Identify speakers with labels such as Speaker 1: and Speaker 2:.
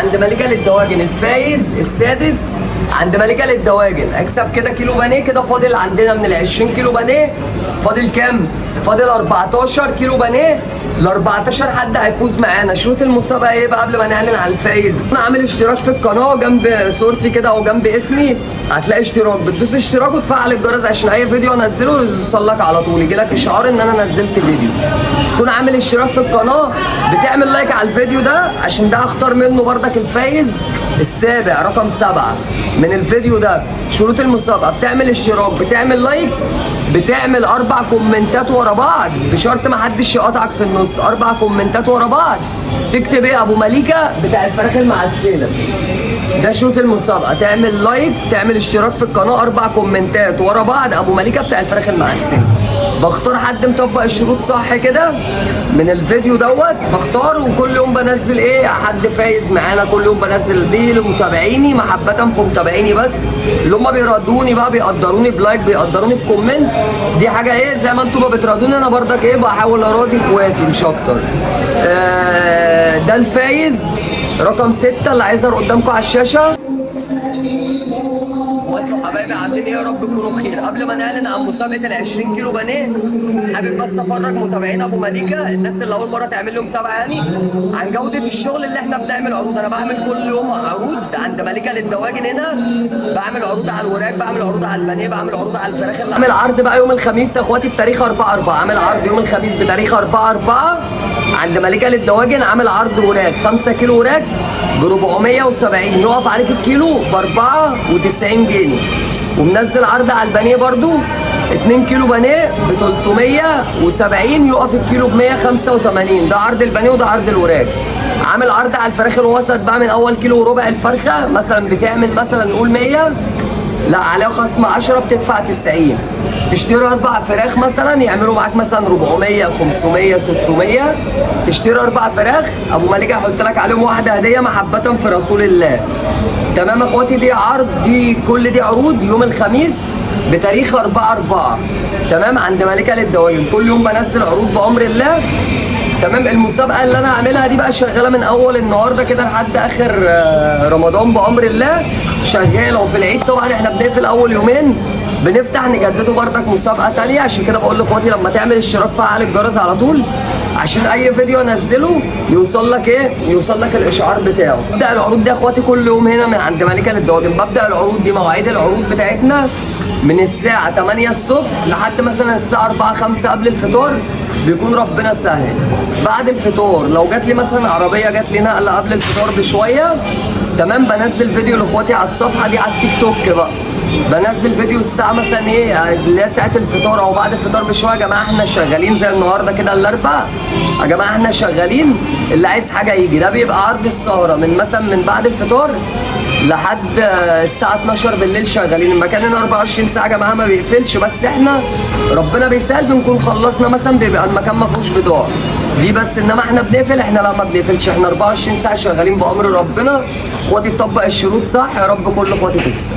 Speaker 1: عند ملكة للدواجن، الفايز السادس عند ملكة للدواجن. اكسب كده كيلو بانيه. كده فاضل عندنا من ال 20 كيلو بانيه فاضل كام؟ فاضل 14 كيلو بانيه. ال 14 حد هيفوز معانا. شروط المسابقه ايه بقى قبل ما نعلن على الفايز؟ انا عامل اشتراك في القناه جنب صورتي كده او جنب اسمي هتلاقي اشتراك، بتدوس اشتراك وتفعل الجرس عشان اي فيديو انزله يوصل لك على طول، يجي لك اشعار ان انا نزلت فيديو. تكون عامل اشتراك في القناه، بتعمل لايك على الفيديو ده عشان ده اختار منه بردك الفايز السابع رقم 7 من الفيديو ده. شروط المسابقه: بتعمل اشتراك، بتعمل لايك، بتعمل 4 كومنتات ورا بعض بشرط ما حدش يقاطعك في النص. 4 كومنتات ورا بعض. تكتب ايه؟ ابو مليكه بتاع الفراخ المعسله. ده شروط المسابقه: تعمل لايك، تعمل اشتراك في القناه، 4 كومنتات ورا بعض، ابو مليكه بتاع الفراخ المعسله. بختار حد مطبق الشروط صح كده من الفيديو دوت، بختار وكل يوم بنزل ايه حد فايز معانا. كل يوم بنزل دي لمتابعيني، محبه في متابعيني بس اللي هم بيردوني بقى، بيقدروني بلايك، بيقدروني بكومنت. دي حاجه ايه زي ما انتم ما بترادوني انا بردك ايه بحاول اراضي اخواتي مش اكتر. ده الفايز رقم 6 اللي هيظهر قدامكم على الشاشه. وانتم حبايبي عاملين ايه؟ يا رب تكونوا بخير. قبل ما نعلن عن مسابقه ال 20 كيلو بانيه حابب بس افرج متابعين ابو مليكه، الناس اللي اول مره تعمل لهم متابعه يعني، عن جوده الشغل اللي احنا بنعمل عروض. انا بعمل كل يوم عروض عند مليكه للدواجن هنا، بعمل عروض على الوراك، بعمل عروض على البانيه، بعمل عروض على الفراخ. اللي عامل عرض بقى يوم الخميس يا اخواتي بتاريخ 4/4، عامل عرض يوم الخميس بتاريخ 4/4 عند مليكه للدواجن. عامل عرض وراك 5 كيلو وراك ب 470، يقف عليك الكيلو ب 94 جنيه. ومنزل عرض على البانيه برضو 2 كيلو بانيه ب 370، يقف الكيلو ب 185. ده عرض البانيه وده عرض الوراك. عامل عرض على الفراخ الوسط بقى من اول كيلو وربع الفرخه مثلا بتعمل مثلا نقول 100، لا عليها خصم 10 بتدفع 90. تشتري 4 فراخ مثلا يعملوا معاك مثلا 400 500 600. تشتري 4 فراخ ابو مليكه هيحط لك عليهم واحده هديه محبه في رسول الله. تمام يا اخواتي؟ دي عرض، دي كل دي عروض يوم الخميس بتاريخ 4/4 تمام عند مليكه للدواجن. كل يوم بنزل عروض بامر الله. تمام. المسابقه اللي انا عاملها دي بقى شغاله من اول النهارده كده لحد اخر رمضان بامر الله شغاله. وفي العيد طبعا احنا بنقفل اول يومين، بنفتح نجدده بردك مسابقه تانيه. عشان كده بقول لاخواتي لما تعمل اشتراك فعل الجرس على طول عشان اي فيديو انزله يوصل لك ايه؟ يوصل لك الاشعار بتاعه. ببدا العروض دي يا اخواتي كل يوم هنا من عند مليكه للدواجن. ببدا العروض دي، مواعيد العروض بتاعتنا من الساعه 8 الصبح لحد مثلا الساعه 4 5 قبل الفطار، بيكون ربنا سهل. بعد الفطار لو جات لي مثلا عربيه جات لي نقله قبل الفطار بشويه تمام، بنزل فيديو لاخواتي على الصفحه دي على التيك توك بقى. بنزل فيديو الساعه مثلا ايه اللي هي ساعه الفطار او بعد الفطار بشويه. يا جماعه احنا شغالين زي النهارده كده الاربعاء، يا جماعه احنا شغالين، اللي عايز حاجه يجي. ده بيبقى عرض السهره من مثلا من بعد الفطار لحد الساعه 12 بالليل شغالين. المكان هنا 24 ساعه يا جماعه ما بيقفلش، بس احنا ربنا بيسهل بنكون خلصنا مثلا، بيبقى المكان ما فيهوش بضاعه دي بس. انما احنا بنقفل، احنا لا ما بنقفلش، احنا 24 ساعه شغالين بامر ربنا. اخواتي تطبق الشروط صح، يا رب كل اخواتي تكسب.